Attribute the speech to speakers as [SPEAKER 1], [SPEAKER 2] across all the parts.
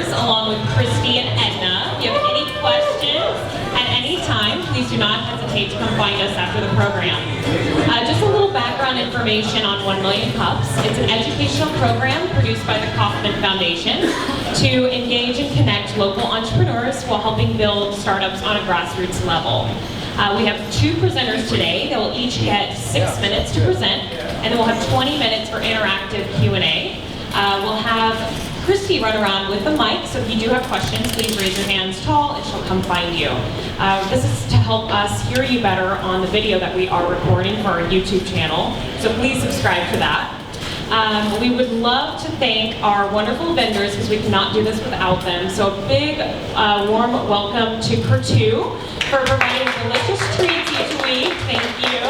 [SPEAKER 1] vendors, along with Christy and Edna. If you have any questions at any time, please do not hesitate to come find us after the program. Just a little background information on 1 Million Cups. It's an educational program produced by the Kauffman Foundation to engage and connect local entrepreneurs while helping build startups on a grassroots level. We have 2 presenters today. They will each get 6 minutes to present, and then we'll have 20 minutes for interactive Q&A. We'll have Christy run around with the mic, so if you do have questions, please raise your hands tall and she'll come find you. This is to help us hear you better on the video that we are recording for our YouTube channel, so please subscribe to that. We would love to thank our wonderful vendors because we cannot do this without them. So a big warm welcome to Kurtu for providing delicious treats each week. Thank you.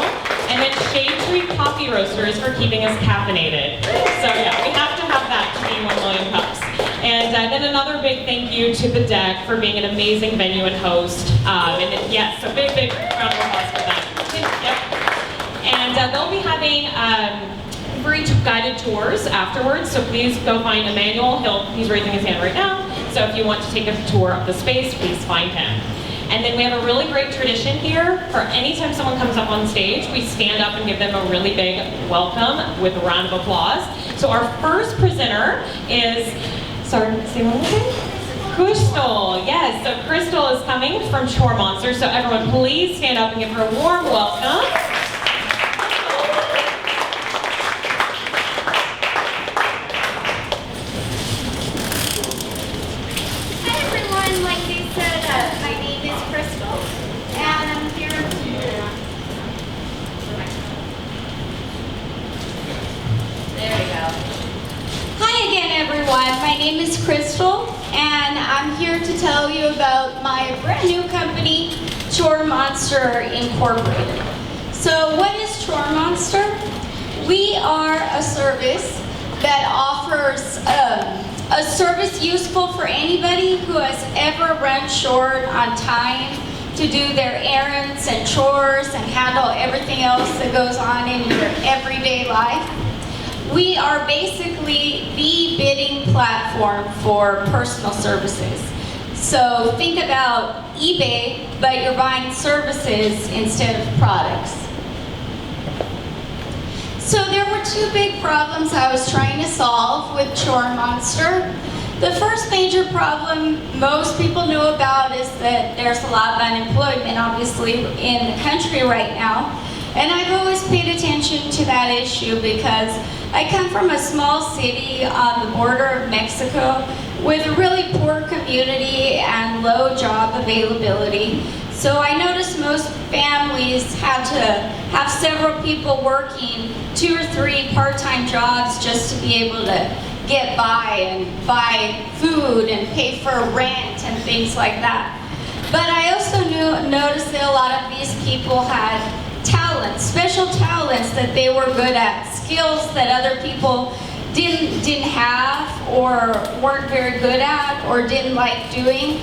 [SPEAKER 1] And then Shade Tree Coffee Roasters for keeping us caffeinated. So yeah, we have to have that to be 1 Million Cups. And then another big thank you to the Deck for being an amazing venue and host. And yes, a big round of applause for them. Yep. And they'll be having free guided tours afterwards, so please go find Emmanuel. He's raising his hand right now. So if you want to take a tour of the space, please find him. And then we have a really great tradition here. For anytime someone comes up on stage, we stand up and give them a really big welcome with a round of applause. So our first presenter is, sorry, say one more thing? Crystal, yes. So Crystal is coming from ChoreMonstr. So everyone, please stand up and give her a warm welcome.
[SPEAKER 2] My name is Crystal, and I'm here to tell you about my brand new company, ChoreMonstr Incorporated. So what is ChoreMonstr? We are a service that offers a service useful for anybody who has ever run short on time to do their errands and chores and handle everything else that goes on in your everyday life. We are basically the bidding platform for personal services. So think about eBay, but you're buying services instead of products. So there were 2 big problems I was trying to solve with ChoreMonstr. The first major problem most people know about is that there's a lot of unemployment, obviously, in the country right now. And I've always paid attention to that issue because I come from a small city on the border of Mexico with a really poor community and low job availability. So I noticed most families had to have several people working 2 or 3 part-time jobs just to be able to get by and buy food and pay for rent and things like that. But I also noticed that a lot of these people had talents, special talents that they were good at, skills that other people didn't have or weren't very good at or didn't like doing.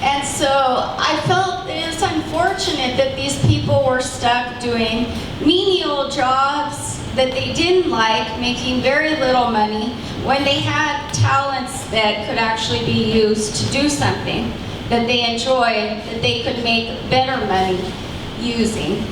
[SPEAKER 2] And so I felt it was unfortunate that these people were stuck doing menial jobs that they didn't like, making very little money, when they had talents that could actually be used to do something that they enjoy, that they could make better money using.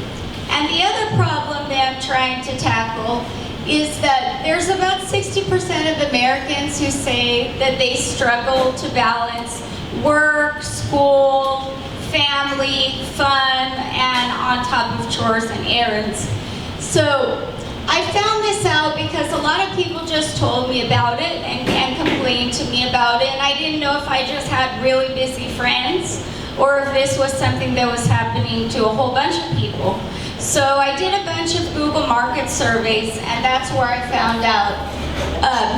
[SPEAKER 2] And the other problem that I'm trying to tackle is that there's about 60% of Americans who say that they struggle to balance work, school, family, fun, and on top of chores and errands. So I found this out because a lot of people just told me about it and complained to me about it, and I didn't know if I just had really busy friends or if this was something that was happening to a whole bunch of people. So I did a bunch of Google Market surveys, and that's where I found out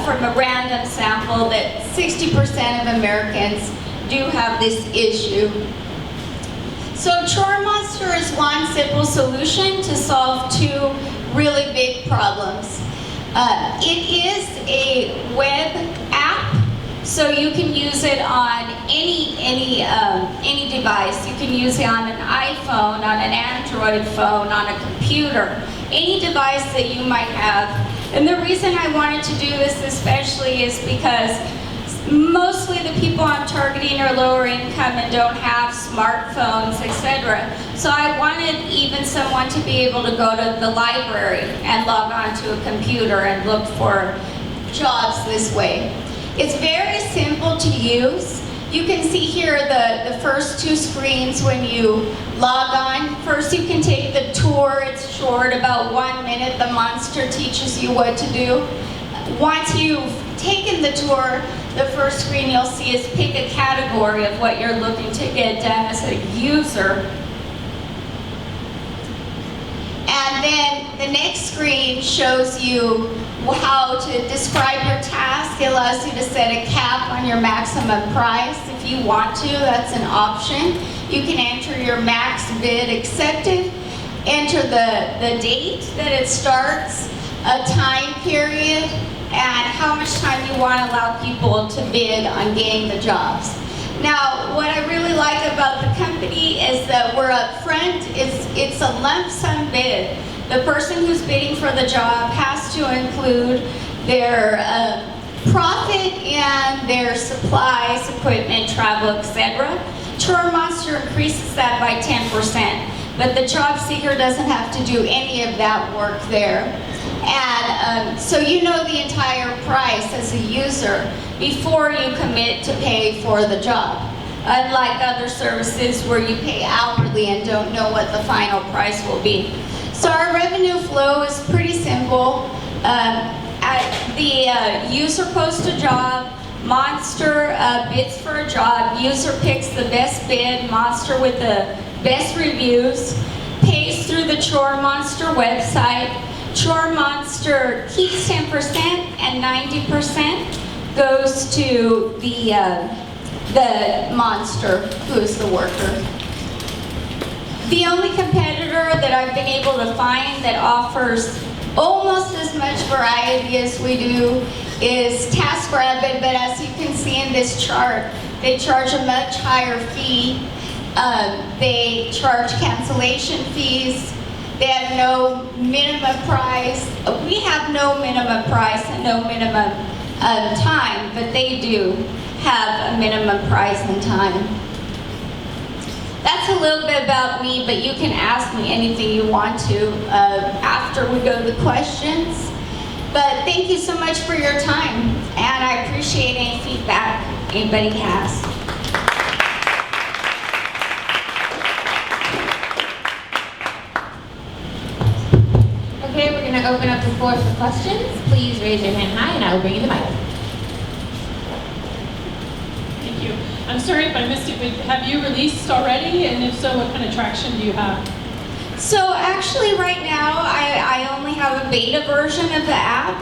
[SPEAKER 2] from a random sample that 60% of Americans do have this issue. So ChoreMonstr is one simple solution to solve 2 really big problems. It is a web app, so you can use it on any device. You can use it on an iPhone, on an Android phone, on a computer, any device that you might have. And the reason I wanted to do this especially is because mostly the people I'm targeting are lower income and don't have smartphones, etc. So I wanted even someone to be able to go to the library and log on to a computer and look for jobs this way. It's very simple to use. You can see here the first two screens when you log on. First you can take the tour. It's short, about 1 minute. The Monster teaches you what to do. Once you've taken the tour, the first screen you'll see is pick a category of what you're looking to get done as a user. And then the next screen shows you how to describe your task. It allows you to set a cap on your maximum price if you want to. That's an option. You can enter your max bid accepted, enter the date that it starts, a time period, and how much time you want to allow people to bid on getting the jobs. Now, what I really like about the company is that we're upfront. It's a lump sum bid. The person who's bidding for the job has to include their profit and their supplies, equipment, travel, etc. ChoreMonstr increases that by 10%, but the job seeker doesn't have to do any of that work there. And so you know the entire price as a user before you commit to pay for the job. Unlike other services where you pay hourly and don't know what the final price will be. So our revenue flow is pretty simple. The user posts a job, Monster bids for a job, user picks the best bid, Monster with the best reviews, pays through the ChoreMonstr website. ChoreMonstr keeps 10% and 90% goes to the Monster, who is the worker. The only competitor that I've been able to find that offers almost as much variety as we do is TaskRabbit, but as you can see in this chart, they charge a much higher fee. They charge cancellation fees. They have no minimum price. We have no minimum price and no minimum time, but they do have a minimum price and time. That's a little bit about me, but you can ask me anything you want to after we go to the questions. But thank you so much for your time, and I appreciate any feedback anybody has.
[SPEAKER 3] Okay, we're going to open up the floor for questions. Please raise your hand high and I will bring you the mic.
[SPEAKER 4] Thank you. I'm sorry if I missed it, but have you released already? And if so, what kind of traction do you have?
[SPEAKER 2] So actually right now, I only have a beta version of the app.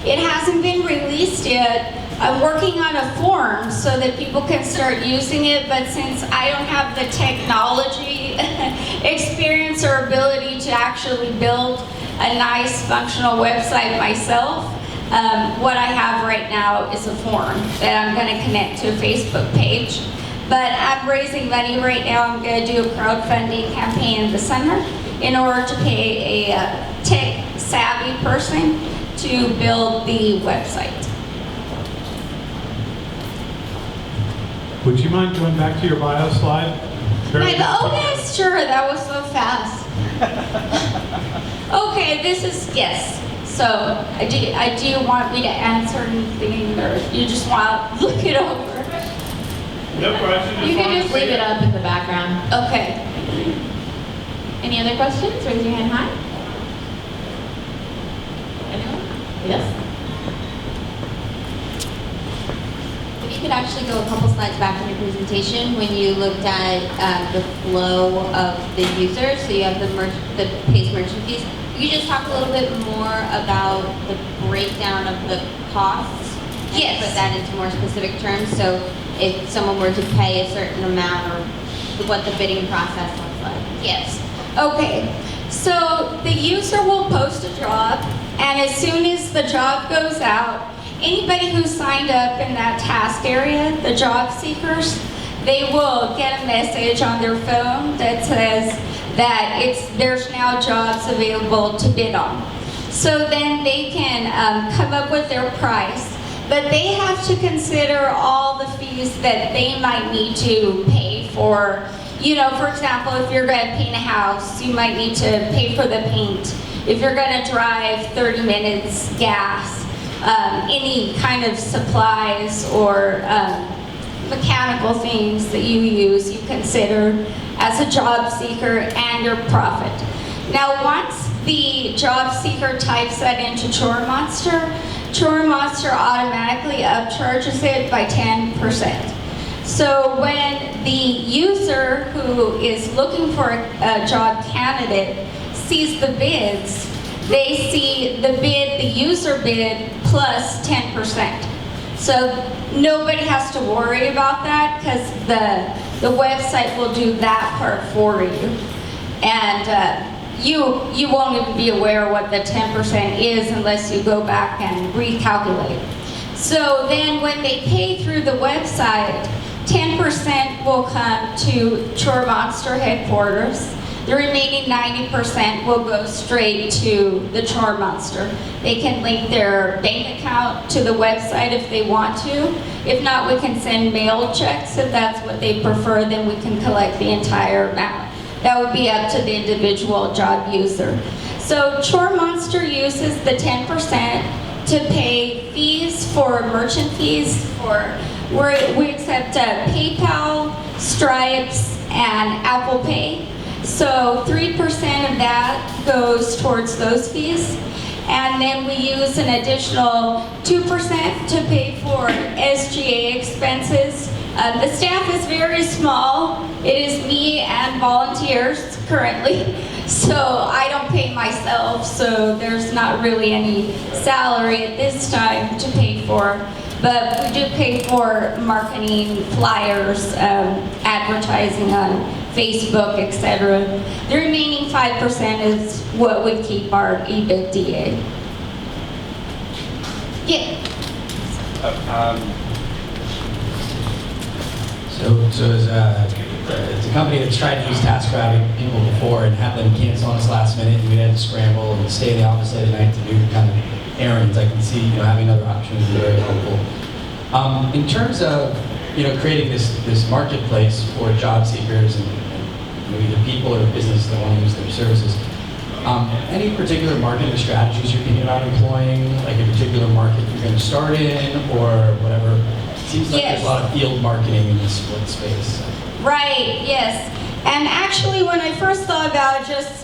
[SPEAKER 2] It hasn't been released yet. I'm working on a form so that people can start using it, but since I don't have the technology experience or ability to actually build a nice functional website myself, what I have right now is a form that I'm going to connect to a Facebook page. But I'm raising money right now. I'm going to do a crowdfunding campaign in the summer in order to pay a tech-savvy person to build the website.
[SPEAKER 5] Would you mind going back to your bio slide?
[SPEAKER 2] Oh yes, sure, that was so fast. Okay, this is, yes. So, do you want me to answer anything, or you just want to look it over?
[SPEAKER 5] No question.
[SPEAKER 3] You can just leave it up in the background.
[SPEAKER 2] Okay.
[SPEAKER 3] Any other questions? Raise your hand high. Anyone? Yes?
[SPEAKER 6] If you could actually go a couple slides back in your presentation when you looked at the flow of the users, so you have the pays merchant fees. You could just talk a little bit more about the breakdown of the costs.
[SPEAKER 2] Yes.
[SPEAKER 6] And put that into more specific terms. So if someone were to pay a certain amount, or what the bidding process looks like.
[SPEAKER 2] Yes. Okay. So the user will post a job, and as soon as the job goes out, anybody who signed up in that task area, the job seekers, they will get a message on their phone that says that there's now jobs available to bid on. So then they can come up with their price. but they have to consider all the fees that they might need to pay for. You know, for example, if you're going to paint a house, you might need to pay for the paint. If you're going to drive 30 minutes gas, any kind of supplies or mechanical things that you use, you consider as a job seeker and your profit. Now, once the job seeker types that into ChoreMonstr, ChoreMonstr automatically upcharges it by 10%. So when the user who is looking for a job candidate sees the bids, they see the bid, the user bid, plus 10%. So nobody has to worry about that because the website will do that part for you. And you won't even be aware what the 10% is unless you go back and recalculate. So then when they pay through the website, 10% will come to ChoreMonstr headquarters. The remaining 90% will go straight to the ChoreMonstr. They can link their bank account to the website if they want to. If not, we can send mail checks if that's what they prefer, then we can collect the entire amount. That would be up to the individual job user. So ChoreMonstr uses the 10% to pay fees for merchant fees we accept PayPal, Stripes, and Apple Pay. So 3% of that goes towards those fees. And then we use an additional 2% to pay for SGA expenses. The staff is very small. It is me and volunteers currently. So I don't pay myself, so there's not really any salary at this time to pay for. But we do pay for marketing, flyers, advertising on Facebook, etc. The remaining 5% is what we keep our EBITDA. Yeah.
[SPEAKER 7] So it's a company that's tried to use TaskRabbit people before and have them cancel on us last minute, and we had to scramble and stay in the office late at night to do kind of errands. I can see, having other options is very helpful. In terms of, creating this marketplace for job seekers and maybe the people or business that want to use their services, any particular marketing strategies you're thinking about employing, like a particular market you're going to start in or whatever? It seems like there's a lot of field marketing in this split space.
[SPEAKER 2] Right, yes. And actually, when I first thought about just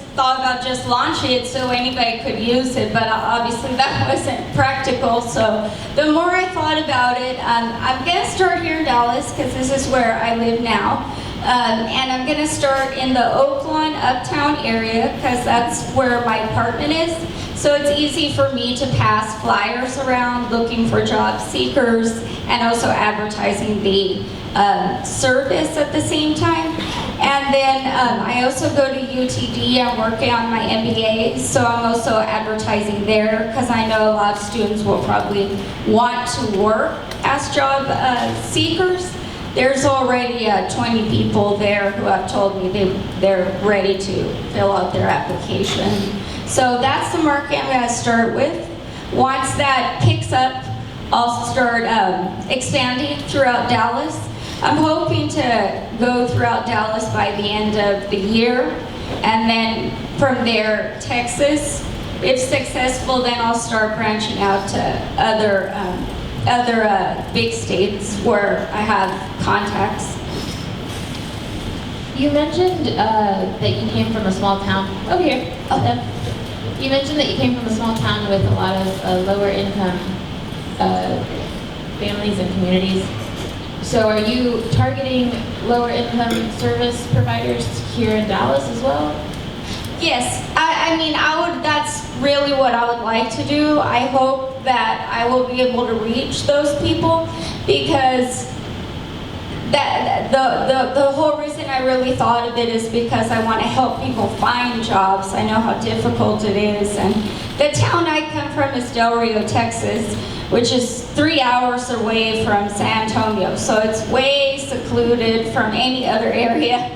[SPEAKER 2] launching it so anybody could use it, but obviously that wasn't practical. So the more I thought about it, I'm going to start here in Dallas because this is where I live now. And I'm going to start in the Oaklawn Uptown area because that's where my apartment is. So it's easy for me to pass flyers around looking for job seekers and also advertising the service at the same time. And then I also go to UTD. I'm working on my MBA, so I'm also advertising there because I know a lot of students will probably want to work as job seekers. There's already 20 people there who have told me they're ready to fill out their application. So that's the market I'm going to start with. Once that picks up, I'll start expanding throughout Dallas. I'm hoping to go throughout Dallas by the end of the year, and then from there, Texas. If successful, then I'll start branching out to other big states where I have contacts.
[SPEAKER 3] You mentioned that you came from a small town. Over here. You mentioned that you came from a small town with a lot of lower income families and communities. So are you targeting lower income service providers here in Dallas as well?
[SPEAKER 2] Yes, I mean, that's really what I would like to do. I hope that I will be able to reach those people because the whole reason I really thought of it is because I want to help people find jobs. I know how difficult it is. And the town I come from is Del Rio, Texas, which is 3 hours away from San Antonio. So it's way secluded from any other area.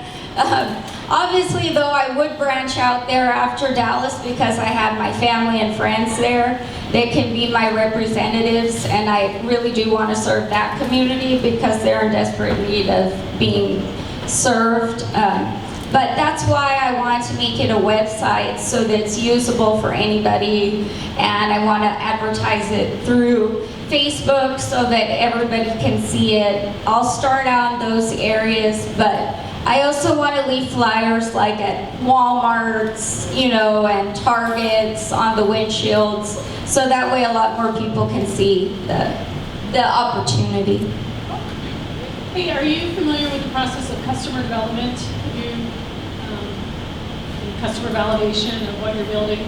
[SPEAKER 2] Obviously, though, I would branch out there after Dallas because I have my family and friends there that can be my representatives, and I really do want to serve that community because they're in desperate need of being served. But that's why I want to make it a website so that it's usable for anybody, and I want to advertise it through Facebook so that everybody can see it. I'll start out in those areas, but I also want to leave flyers like at Walmarts, you know, and Targets on the windshields, so that way a lot more people can see the opportunity.
[SPEAKER 4] Hey, are you familiar with the process of customer development? Have you, customer validation of what you're building?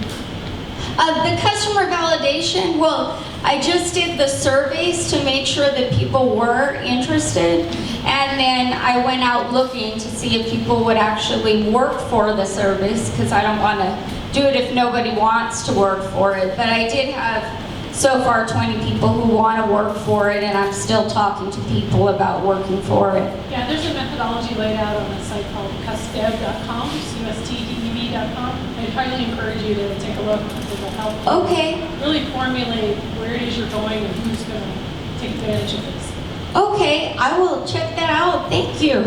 [SPEAKER 2] The customer validation, well, I just did the surveys to make sure that people were interested, and then I went out looking to see if people would actually work for the service, because I don't want to do it if nobody wants to work for it. But I did have so far 20 people who want to work for it, and I'm still talking to people about working for it.
[SPEAKER 4] Yeah, there's a methodology laid out on a site called custdev.com, custdev.com. I highly encourage you to take a look because it'll help
[SPEAKER 2] Okay,
[SPEAKER 4] really formulate where it is you're going and who's going to take advantage of this.
[SPEAKER 2] okay, I will check that out. Thank you.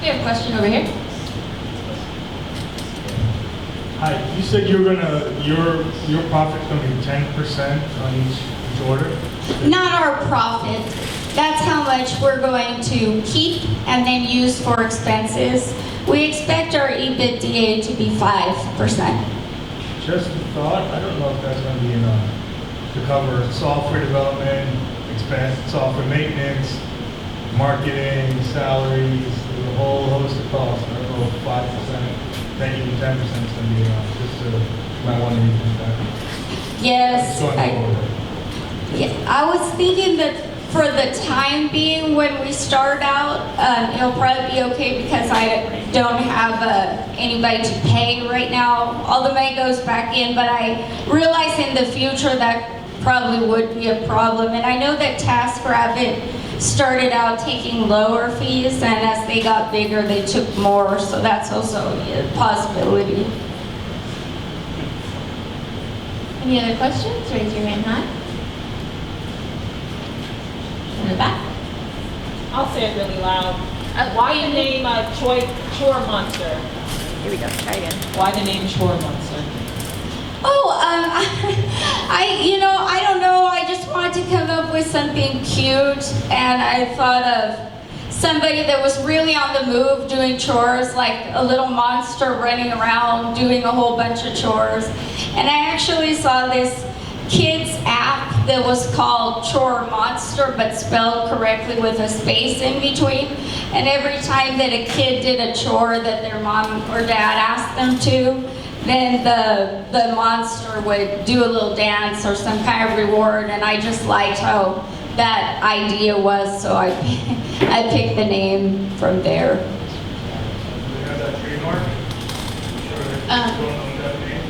[SPEAKER 3] We have a question over here.
[SPEAKER 5] Hi, you said you're gonna, your profit's gonna be 10% on each order?
[SPEAKER 2] Not our profit. That's how much we're going to keep and then use for expenses. We expect our EBITDA to be 5%.
[SPEAKER 5] Just a thought, I don't know if that's gonna be enough to cover software development, expense, software maintenance, marketing, salaries, there's a whole host of costs. I don't know if 5%, then even 10% is gonna be enough, just to, might want to rethink that.
[SPEAKER 2] Yes,
[SPEAKER 5] Just going forward.
[SPEAKER 2] I was thinking that for the time being, when we start out, it'll probably be okay because I don't have anybody to pay right now. All the money goes back in, but I realize in the future that probably would be a problem. And I know that TaskRabbit started out taking lower fees, and as they got bigger, they took more. So that's also a possibility.
[SPEAKER 3] Any other questions? Raise your hand high. In the back.
[SPEAKER 8] I'll say it really loud. Why the name ChoreMonstr?
[SPEAKER 3] Here we go. Try again.
[SPEAKER 8] Why the name ChoreMonstr?
[SPEAKER 2] Oh, I don't know. I just wanted to come up with something cute, and I thought of somebody that was really on the move doing chores, like a little monster running around doing a whole bunch of chores. And I actually saw this kids app that was called ChoreMonstr, but spelled correctly with a space in between. And every time that a kid did a chore that their mom or dad asked them to, then the monster would do a little dance or some kind of reward. And I just liked how that idea was, so I picked the name from there.
[SPEAKER 5] Do they have that trademark? Sure, they don't own that name?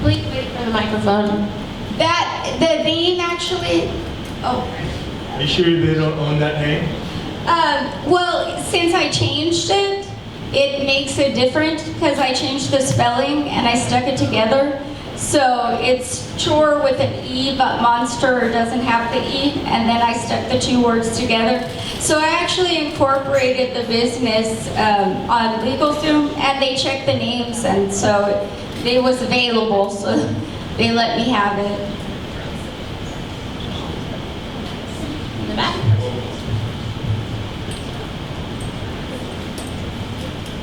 [SPEAKER 3] Please wait for the microphone.
[SPEAKER 2] The name actually,
[SPEAKER 5] Are you sure they don't own that name?
[SPEAKER 2] well, since I changed it, it makes it different because I changed the spelling and I stuck it together. So it's chore with an E, but monster doesn't have the E, and then I stuck the two words together. So I actually incorporated the business on LegalZoom, and they checked the names, and so it was available, so they let me have it.
[SPEAKER 3] In the back.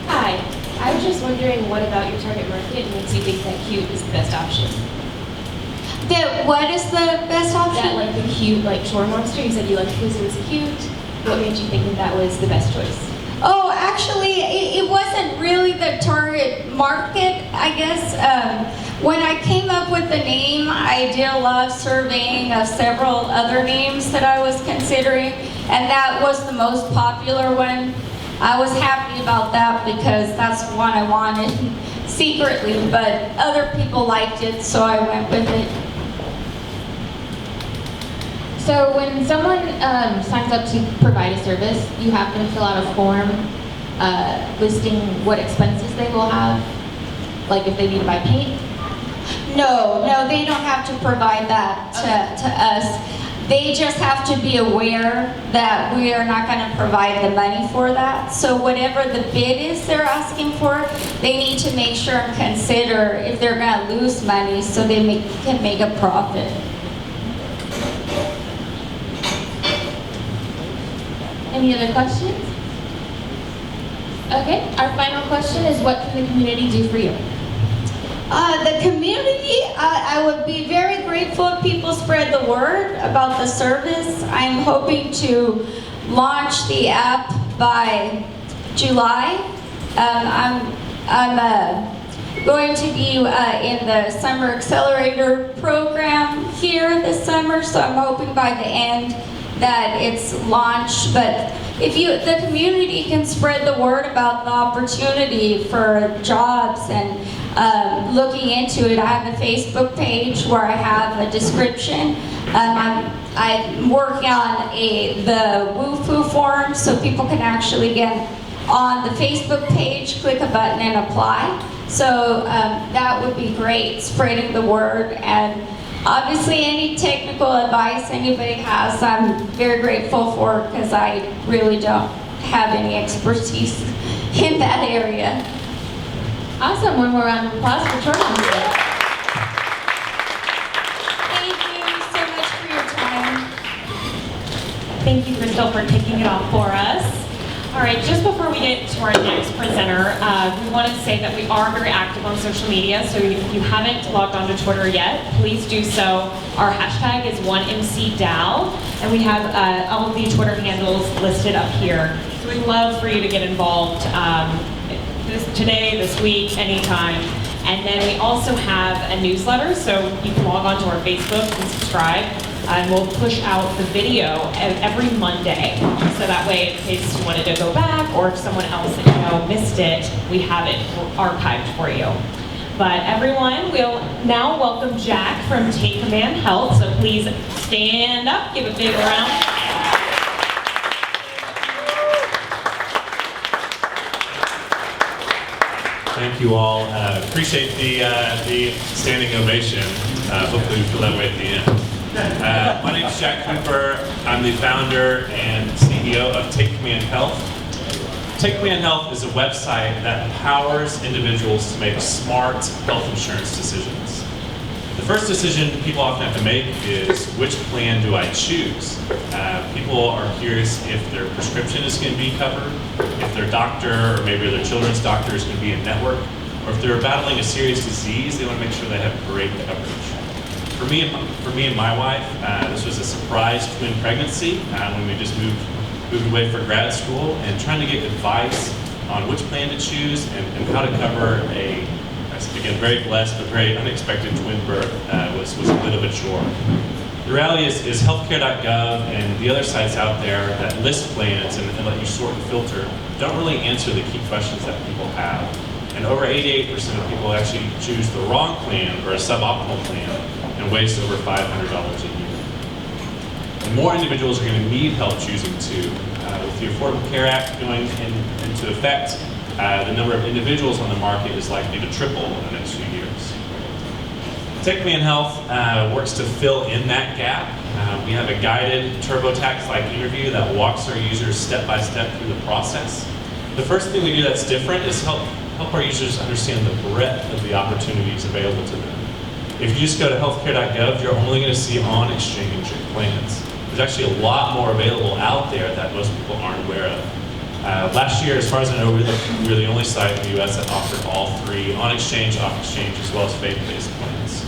[SPEAKER 9] Hi, I was just wondering what about your target market makes you think that cute is the best option?
[SPEAKER 2] What is the best option?
[SPEAKER 9] That like the cute, like ChoreMonstr, you said you liked because it was cute. What made you think that that was the best choice?
[SPEAKER 2] Oh, actually, it wasn't really the target market, I guess. When I came up with the name, I did a lot of surveying of several other names that I was considering, and that was the most popular one. I was happy about that because that's the one I wanted secretly, but other people liked it, so I went with it.
[SPEAKER 3] So when someone signs up to provide a service, you have them fill out a form listing what expenses they will have? Like if they need to buy paint?
[SPEAKER 2] No, they don't have to provide that to us. They just have to be aware that we are not going to provide the money for that. So whatever the bid is they're asking for, they need to make sure and consider if they're going to lose money so they can make a profit.
[SPEAKER 3] Any other questions? Okay, our final question is, what can the community do for you?
[SPEAKER 2] The community, I would be very grateful if people spread the word about the service. I'm hoping to launch the app by July. I'm going to be in the Summer Accelerator program here this summer, so I'm hoping by the end that it's launched. But if the community can spread the word about the opportunity for jobs and looking into it, I have a Facebook page where I have a description. I'm working on the WooFoo form so people can actually get on the Facebook page, click a button and apply. So that would be great, spreading the word. And obviously any technical advice anybody has, I'm very grateful for, because I really don't have any expertise in that area.
[SPEAKER 3] Awesome, one more round of applause for ChoreMonstr.
[SPEAKER 2] Thank you so much for your time.
[SPEAKER 1] Thank you, Crystal, for kicking it off for us. All right, just before we get to our next presenter, we want to say that we are very active on social media, so if you haven't logged on to Twitter yet, please do so. Our hashtag is 1MCDAO, and we have all of the Twitter handles listed up here. So we'd love for you to get involved today, this week, anytime. And then we also have a newsletter, so you can log on to our Facebook and subscribe. And we'll push out the video every Monday. So that way, in case you wanted to go back, or if someone else that you know missed it, we have it archived for you. But everyone, we'll now welcome Jack from Take Command Health. So please stand up, give a big round.
[SPEAKER 10] Thank you all. Appreciate the standing ovation. Hopefully we feel that way at the end. My name is Jack Cooper. I'm the founder and CEO of Take Command Health. Take Command Health is a website that empowers individuals to make smart health insurance decisions. The first decision people often have to make is, which plan do I choose? People are curious if their prescription is going to be covered, if their doctor or maybe their children's doctor is going to be in network, or if they're battling a serious disease, they want to make sure they have great coverage. For me and my wife, this was a surprise twin pregnancy when we just moved away for grad school, and trying to get advice on which plan to choose and how to cover again, very blessed but very unexpected twin birth was a bit of a chore. The reality is healthcare.gov and the other sites out there that list plans and let you sort and filter don't really answer the key questions that people have. And over 88% of people actually choose the wrong plan or a suboptimal plan and waste over $500 a year. And more individuals are going to need help choosing too. With the Affordable Care Act going into effect, the number of individuals on the market is likely to triple in the next few years. Take Command Health works to fill in that gap. We have a guided TurboTax-like interview that walks our users step by step through the process. The first thing we do that's different is help our users understand the breadth of the opportunities available to them. If you just go to healthcare.gov, you're only going to see on-exchange plans. There's actually a lot more available out there that most people aren't aware of. Last year, as far as I know, we were the only site in the US that offered all three, on-exchange, off-exchange, as well as faith-based plans.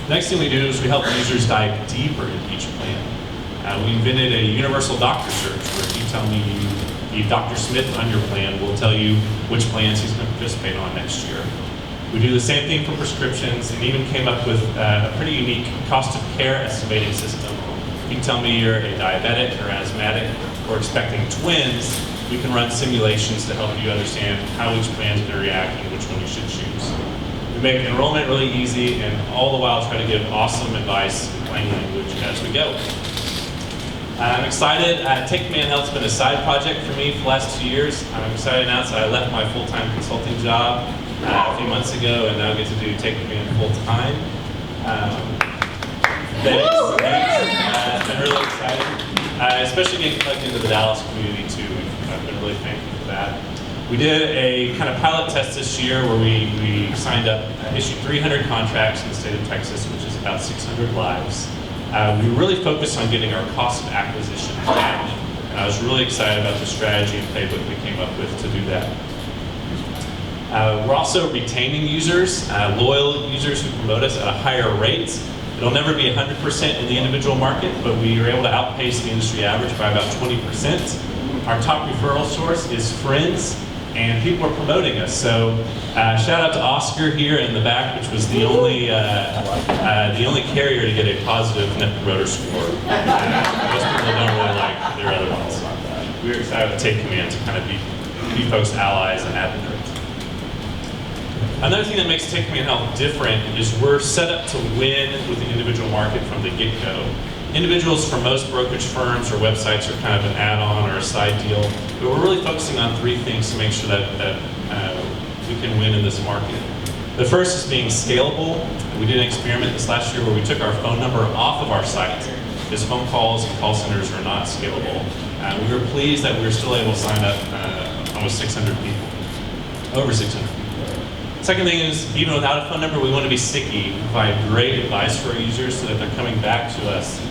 [SPEAKER 10] The next thing we do is we help users dive deeper into each plan. We invented a universal doctor search, where if you tell me you need Dr. Smith on your plan, we'll tell you which plans he's going to participate on next year. We do the same thing for prescriptions, and even came up with a pretty unique cost of care estimating system. If you tell me you're a diabetic or asthmatic or expecting twins, we can run simulations to help you understand how each plan is going to react and which one you should choose. We make enrollment really easy, and all the while try to give awesome advice in plain language as we go. I'm excited. Take Command Health's been a side project for me for the last 2 years. I'm excited to announce that I left my full-time consulting job a few months ago and now get to do Take Command full-time. Thanks. It's been really exciting. Especially getting plugged into the Dallas community too. I've been really thankful for that. We did a kind of pilot test this year where we signed up, issued 300 contracts in the state of Texas, which is about 600 lives. We really focused on getting our cost of acquisition down, and I was really excited about the strategy and playbook we came up with to do that. We're also retaining users, loyal users who promote us at a higher rate. It'll never be 100% in the individual market, but we are able to outpace the industry average by about 20%. Our top referral source is friends, and people are promoting us. So shout out to Oscar here in the back, which was the only carrier to get a positive Net Promoter Score. Most people don't really like their other ones. We're excited to Take Command to kind of be folks' allies and advocates. Another thing that makes Take Command Health different is we're set up to win with the individual market from the get-go. Individuals for most brokerage firms or websites are kind of an add-on or a side deal, but we're really focusing on 3 things to make sure that we can win in this market. The first is being scalable. We did an experiment this last year where we took our phone number off of our site because phone calls and call centers are not scalable. We were pleased that we were still able to sign up almost 600 people, over 600 people. Second thing is, even without a phone number, we want to be sticky, provide great advice for our users so that they're coming back to us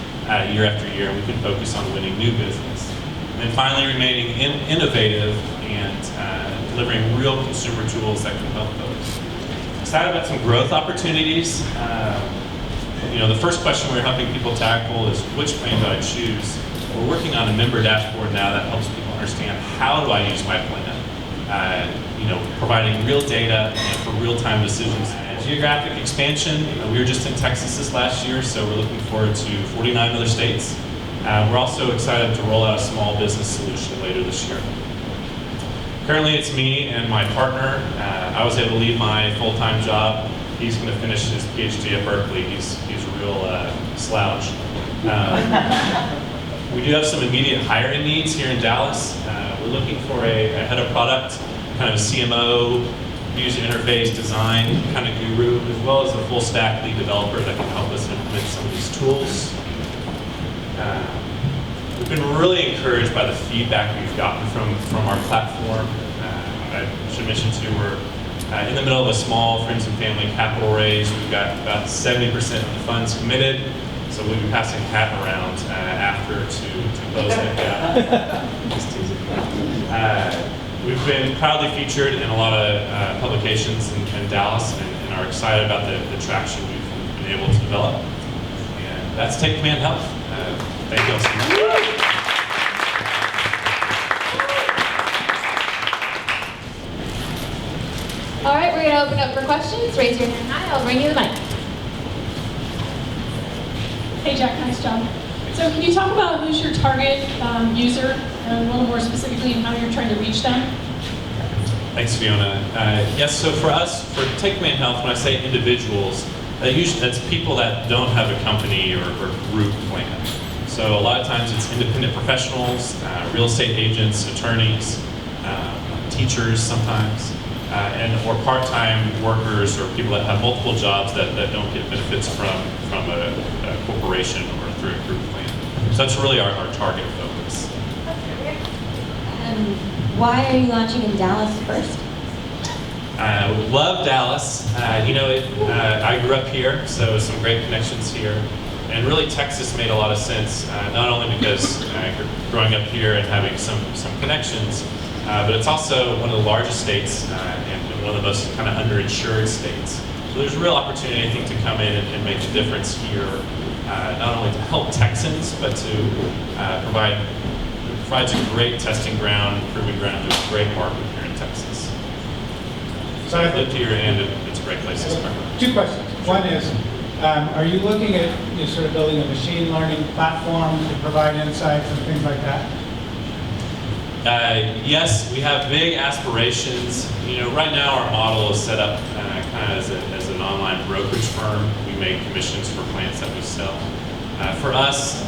[SPEAKER 10] year after year, and we can focus on winning new business. And then finally, remaining innovative and delivering real consumer tools that can help folks. Excited about some growth opportunities. The first question we're helping people tackle is, which plan do I choose? We're working on a member dashboard now that helps people understand, how do I use my plan? Providing real data for real-time decisions. Geographic expansion, we were just in Texas this last year, so we're looking forward to 49 other states. We're also excited to roll out a small business solution later this year. Currently it's me and my partner. I was able to leave my full-time job. He's going to finish his PhD at Berkeley. He's a real slouch. We do have some immediate hiring needs here in Dallas. We're looking for a head of product, kind of a CMO, user interface design kind of guru, as well as a full stack lead developer that can help us implement some of these tools. We've been really encouraged by the feedback we've gotten from our platform. I should mention too, we're in the middle of a small friends and family capital raise. We've got about 70% of the funds committed, so we'll be passing a hat around after to close that gap. Just teasing. We've been proudly featured in a lot of publications in Dallas and are excited about the traction we've been able to develop. And that's Take Command Health. Thank you all so much.
[SPEAKER 3] All right, we're going to open up for questions. Raise your hand high. I'll bring you the mic.
[SPEAKER 4] Hey Jack, nice job. So can you talk about who's your target user and a little more specifically how you're trying to reach them?
[SPEAKER 10] Thanks, Fiona. Yes, so for us, for Take Command Health, when I say individuals, that's people that don't have a company or group plan. So a lot of times it's independent professionals, real estate agents, attorneys, teachers sometimes, or part-time workers or people that have multiple jobs that don't get benefits from a corporation or through a group plan. So that's really our target focus.
[SPEAKER 6] Why are you launching in Dallas first?
[SPEAKER 10] Love Dallas. I grew up here, so some great connections here. And really Texas made a lot of sense, not only because growing up here and having some connections, but it's also one of the largest states and one of the most kind of underinsured states. So there's a real opportunity, I think, to come in and make a difference here, not only to help Texans, but to provides a great testing ground, proving ground to a great market here in Texas. So I've lived here and it's a great place to start.
[SPEAKER 11] 2 questions. One is, are you looking at sort of building a machine learning platform to provide insights and things like that?
[SPEAKER 10] Yes, we have big aspirations. Right now our model is set up kind of as an online brokerage firm. We make commissions for plans that we sell. For us,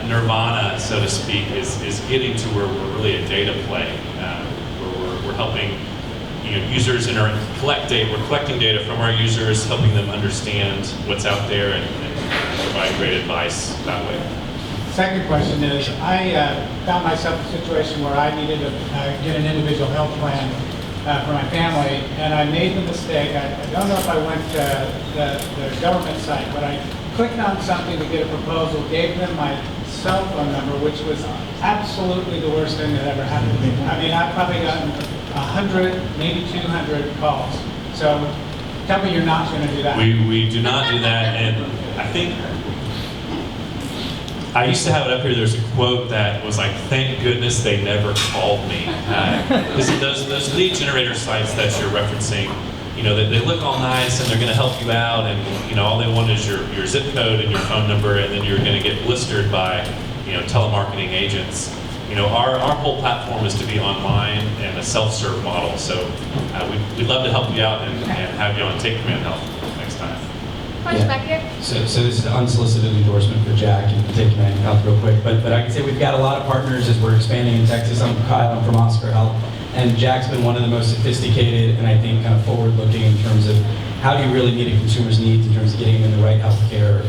[SPEAKER 10] nirvana, so to speak, is getting to where we're really a data play, where we're helping users in our collect data. We're collecting data from our users, helping them understand what's out there, and provide great advice that way.
[SPEAKER 11] Second question is, I found myself in a situation where I needed to get an individual health plan for my family, and I made the mistake. I don't know if I went to the government site, but I clicked on something to get a proposal, gave them my cell phone number, which was absolutely the worst thing that ever happened to me. I mean, I've probably gotten 100, maybe 200 calls. So tell me you're not going to do that.
[SPEAKER 10] We do not do that, and I think I used to have it up here. There's a quote that was like, "Thank goodness they never called me." Because those lead generator sites that you're referencing, they look all nice and they're going to help you out, and all they want is your zip code and your phone number, and then you're going to get blistered by telemarketing agents. Our whole platform is to be online and a self-serve model. So we'd love to help you out and have you on Take Command Health next time.
[SPEAKER 9] Question back here.
[SPEAKER 7] So this is an unsolicited endorsement for Jack, and Take Command Health real quick. But I can say we've got a lot of partners as we're expanding in Texas. I'm Kyle, I'm from OnStar Health, and Jack's been one of the most sophisticated and I think kind of forward-looking in terms of how do you really meet a consumer's needs in terms of getting them in the right healthcare,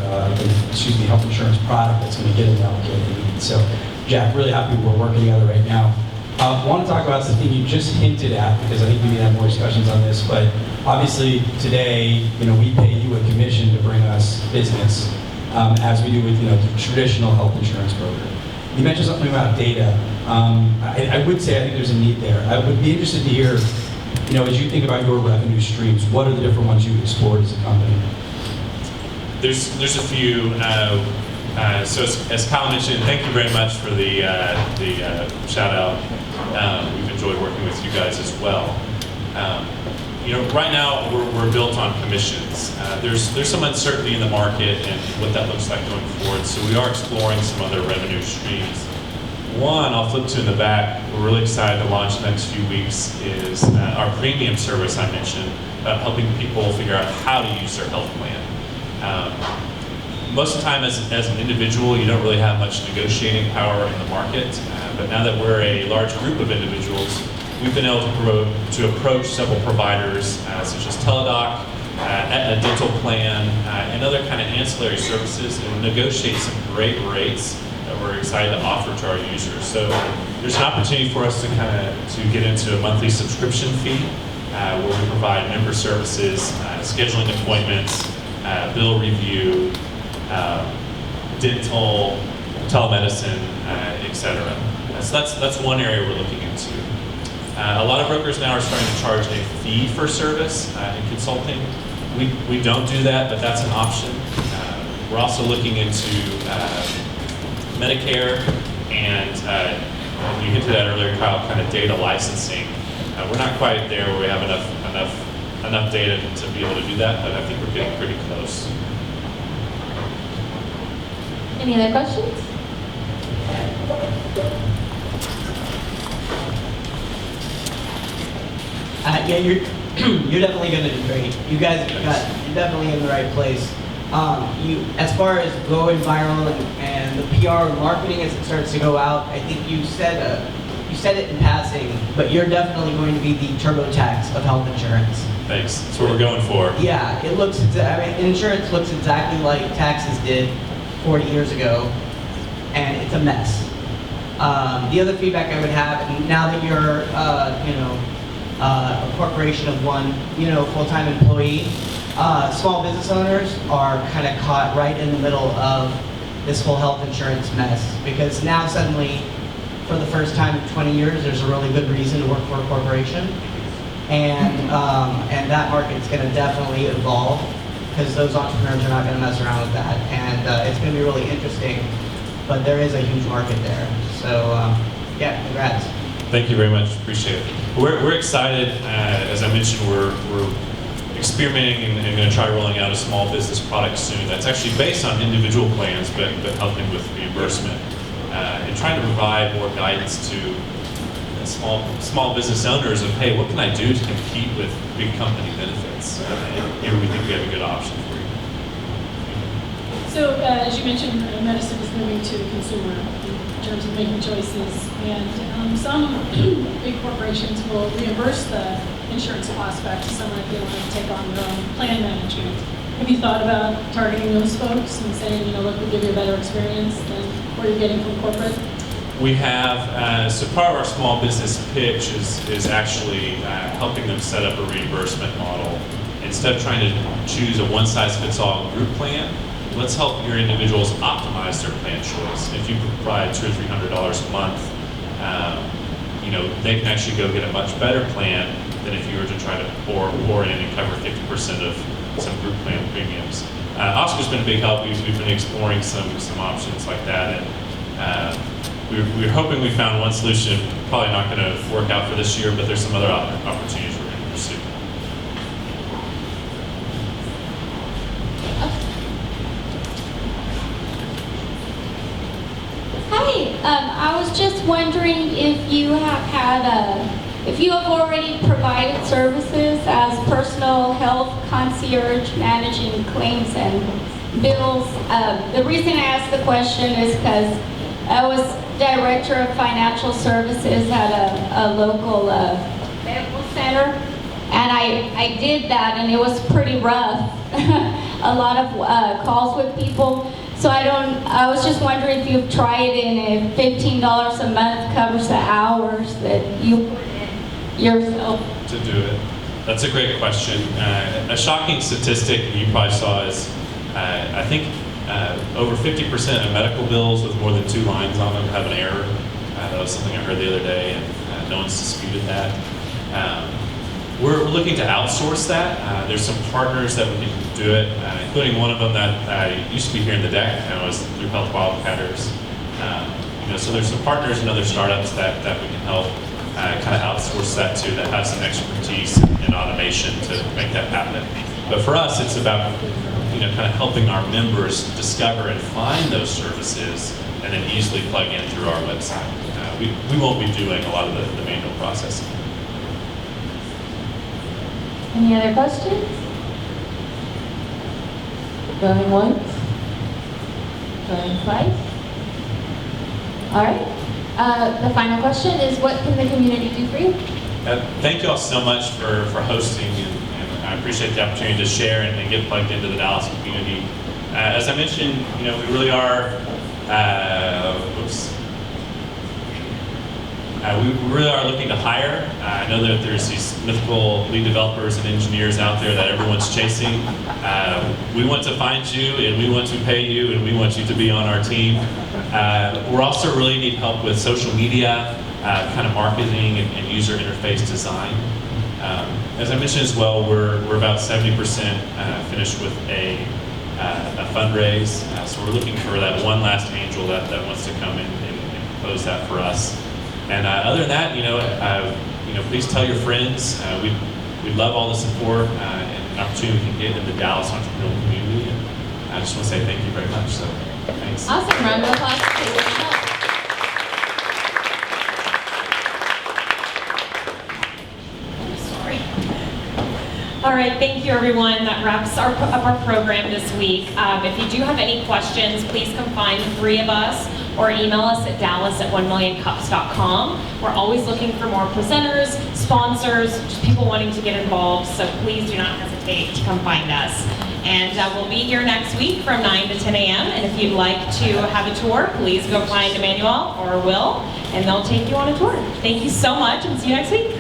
[SPEAKER 7] health insurance product that's going to get them the healthcare they need. So, Jack, really happy we're working together right now. I want to talk about the thing you just hinted at, because I think we need to have more discussions on this, but obviously today, we pay you a commission to bring us business, as we do with, the traditional health insurance broker. You mentioned something about data. I would say I think there's a need there. I would be interested to hear, as you think about your revenue streams, what are the different ones you've explored as a company?
[SPEAKER 10] There's a few. So as Kyle mentioned, thank you very much for the shout out. We've enjoyed working with you guys as well. Right now we're built on commissions. There's some uncertainty in the market and what that looks like going forward. So we are exploring some other revenue streams. One I'll flip to in the back. We're really excited to launch in the next few weeks is our premium service I mentioned, helping people figure out how to use their health plan. Most of the time, as an individual, you don't really have much negotiating power in the market. But now that we're a large group of individuals, we've been able to approach several providers, such as Teladoc, Aetna Dental Plan, and other kind of ancillary services, and negotiate some great rates that we're excited to offer to our users. So there's an opportunity for us to get into a monthly subscription fee, where we provide member services, scheduling appointments, bill review, dental, telemedicine, etc. So that's one area we're looking into. A lot of brokers now are starting to charge a fee for service in consulting. We don't do that, but that's an option. We're also looking into Medicare and you hinted at earlier, Kyle, kind of data licensing. We're not quite there where we have enough data to be able to do that, but I think we're getting pretty close.
[SPEAKER 3] Any other questions?
[SPEAKER 12] Yeah, you're definitely going to do great. You're definitely in the right place. As far as going viral and the PR and marketing as it starts to go out, I think you said it in passing, but you're definitely going to be the TurboTax of health insurance.
[SPEAKER 10] Thanks. That's what we're going for.
[SPEAKER 12] Yeah, insurance looks exactly like taxes did 40 years ago, and it's a mess. The other feedback I would have, now that you're, a corporation of one, full-time employee, small business owners are kind of caught right in the middle of this whole health insurance mess, because now suddenly, for the first time in 20 years, there's a really good reason to work for a corporation, and that market's going to definitely evolve, because those entrepreneurs are not going to mess around with that, and it's going to be really interesting, but there is a huge market there. So, yeah, congrats.
[SPEAKER 10] Thank you very much. Appreciate it. We're excited. As I mentioned, we're experimenting and going to try rolling out a small business product soon that's actually based on individual plans, but helping with reimbursement and trying to provide more guidance to small business owners of, hey, what can I do to compete with big company benefits? And here we think we have a good option for you.
[SPEAKER 4] So, as you mentioned, medicine is moving to the consumer in terms of making choices, and some big corporations will reimburse the insurance costs back to someone if they want to take on their own plan management. Have you thought about targeting those folks and saying, you know, look, we'll give you a better experience than what you're getting from corporate?
[SPEAKER 10] We have, so part of our small business pitch is actually helping them set up a reimbursement model. Instead of trying to choose a one-size-fits-all group plan, let's help your individuals optimize their plan choice. If you provide $200 or $300 a month, you know, they can actually go get a much better plan than if you were to try to pour in and cover 50% of some group plan premiums. Oscar's been a big help. We've been exploring some options like that, and we're hoping we found one solution. Probably not going to work out for this year, but there's some other opportunities we're going to pursue.
[SPEAKER 2] Hi, I was just wondering if you have already provided services as personal health concierge managing claims and bills. The reason I asked the question is because I was director of financial services at a local medical center, and I did that, and it was pretty rough. A lot of calls with people. So I was just wondering if you've tried it, and if $15 a month covers the hours that you put in yourself.
[SPEAKER 10] To do it. That's a great question. A shocking statistic you probably saw is, I think over 50% of medical bills with more than 2 lines on them have an error. That was something I heard the other day, and no one's disputed that. We're looking to outsource that. There's some partners that we can do it, including one of them that used to be here in the deck, and was through Health Wildcatters. You know, so there's some partners and other startups that we can help kind of outsource that to, that have some expertise in automation to make that happen. But for us, it's about, you know, kind of helping our members discover and find those services and then easily plug in through our website. We won't be doing a lot of the manual processing.
[SPEAKER 3] Any other questions? Going once? Going twice? All right. The final question is, what can the community do for you?
[SPEAKER 10] Thank you all so much for hosting, and I appreciate the opportunity to share and get plugged into the Dallas community. As I mentioned, you know, we really are, we really are looking to hire. I know that there's these mythical lead developers and engineers out there that everyone's chasing. We want to find you, and we want to pay you, and we want you to be on our team. We're also really need help with social media, kind of marketing and user interface design. As I mentioned as well, we're about 70% finished with a fundraise. So we're looking for that one last angel that wants to come in and propose that for us. And other than that, you know, please tell your friends. We'd love all the support and an opportunity we can get in the Dallas entrepreneurial community. And I just want to say thank you very much. So thanks.
[SPEAKER 3] Awesome. Round of applause for taking the help.
[SPEAKER 1] All right, thank you everyone. That wraps up our program this week. If you do have any questions, please come find 3 of us or email us at dallas@1millioncups.com. We're always looking for more presenters, sponsors, just people wanting to get involved, so please do not hesitate to come find us. And we'll be here next week from 9 to 10 a.m. And if you'd like to have a tour, please go find Emmanuel or Will, and they'll take you on a tour. Thank you so much, and see you next week.